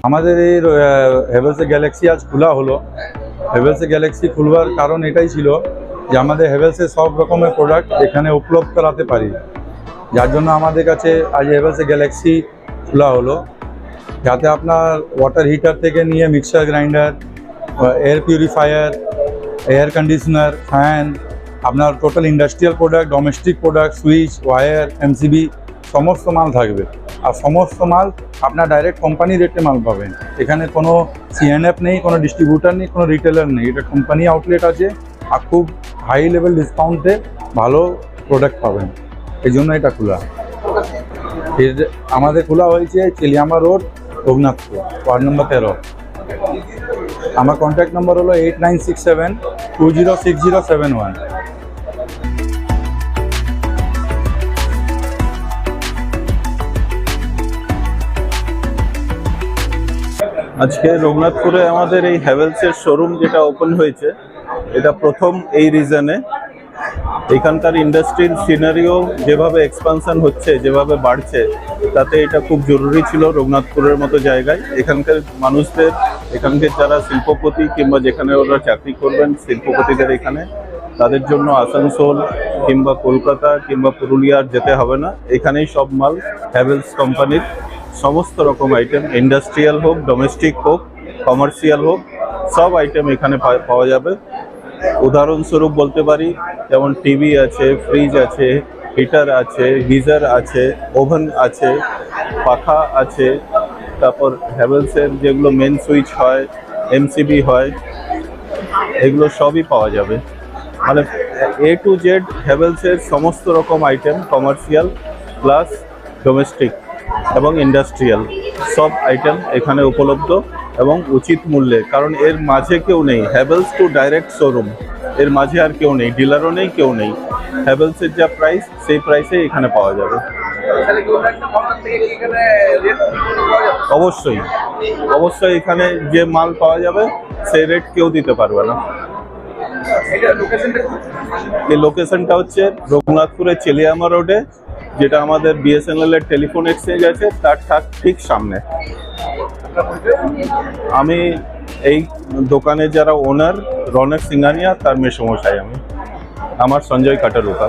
আমাদের এই হেভেলস গ্যালাক্সি আজ খোলা হলো। হেভেলস গ্যালাক্সি খুলবার কারণ এটাই ছিল যে আমাদের হেভেলসের সব রকমের প্রোডাক্ট এখানে উপলব্ধ করাতে পারি, যার জন্য আমাদের কাছে আজ হেভেলস গ্যালাক্সি খোলা হলো। যাতে আপনার ওয়াটার হিটার থেকে নিয়ে mixer grinder, air purifier, air conditioner, fan, আপনার total industrial product, domestic product, switch, wire, MCB সমস্ত মাল থাকবে। আর সমস্ত মাল আপনার ডাইরেক্ট কোম্পানি রেটে মাল পাবেন। এখানে কোনো সিএনএফ নেই, কোনো ডিস্ট্রিবিউটার নেই, কোনো রিটেলার নেই। এটা কোম্পানি আউটলেট আছে আর খুব হাই লেভেল ডিসকাউন্টে ভালো প্রোডাক্ট পাবেন, এই জন্য এটা খোলা। আমাদের খোলা হয়েছে চিলিয়ামা রোড, রঘুনাথপুর, ওয়ার্ড নম্বর 13। আমার কন্ট্যাক্ট নম্বর হলো 8967206071। আজকে রঘুনাথপুরে আমাদের এই হ্যাভেলসের শোরুম যেটা ওপেন হয়েছে, এটা প্রথম এই রিজনে। এখানকার ইন্ডাস্ট্রির সিনারিও যেভাবে এক্সপানশন হচ্ছে, যেভাবে বাড়ছে, তাতে এটা খুব জরুরি ছিল রঘুনাথপুরের মতো জায়গায়। এখানকার মানুষদের, এখানকার যারা শিল্পপতি কিংবা যেখানে ওরা চাকরি করবেন শিল্পপতিদের, এখানে তাদের জন্য আসানসোল কিংবা কলকাতা কিংবা পুরুলিয়ার যেতে হবে না। এখানেই সব মাল হ্যাভেলস কোম্পানির সমস্ত রকম আইটেম, ইন্ডাস্ট্রিয়াল হোক, ডোমেস্টিক হোক, কমার্শিয়াল হোক, সব আইটেম এখানে পাওয়া যাবে। উদাহরণস্বরূপ বলতে পারি, যেমন টিভি আছে, ফ্রিজ আছে, হিটার আছে, গিজার আছে, ওভেন আছে, পাখা আছে, তারপর হ্যাভেলসের যেগুলো মেন সুইচ হয়, এমসিবি হয়, এগুলো সবই পাওয়া যাবে। মানে এ টু জেড হ্যাভেলসের সমস্ত রকম আইটেম, কমার্শিয়াল প্লাস ডোমেস্টিক এবং ইন্ডাস্ট্রিয়াল সব আইটেম এখানে উপলব্ধ এবং উচিত মূল্যে। কারণ এর মাঝে কেউ নেই, হ্যাভেলস টু ডাইরেক্ট শোরুম, এর মাঝে আর কেউ নেই, ডিলারও নেই, কেউ নেই। হ্যাভেলসের যা প্রাইস, সেই প্রাইসে এখানে পাওয়া যাবে। অবশ্যই অবশ্যই এখানে যে মাল পাওয়া যাবে সেই রেট কেউ দিতে পারবে না। এই লোকেশনটা হচ্ছে রঘুনাথপুরের চিলিয়ামা রোডে, যেটা আমাদের বিএসএনএল এর টেলিফোন এক্সচেঞ্জ আছে তার ঠিক সামনে। আমি এই দোকানের যারা ওনার, রনক সিংহানিয়া, তার মেসমশাই আমি। আমার সঞ্জয় কাটারুকা।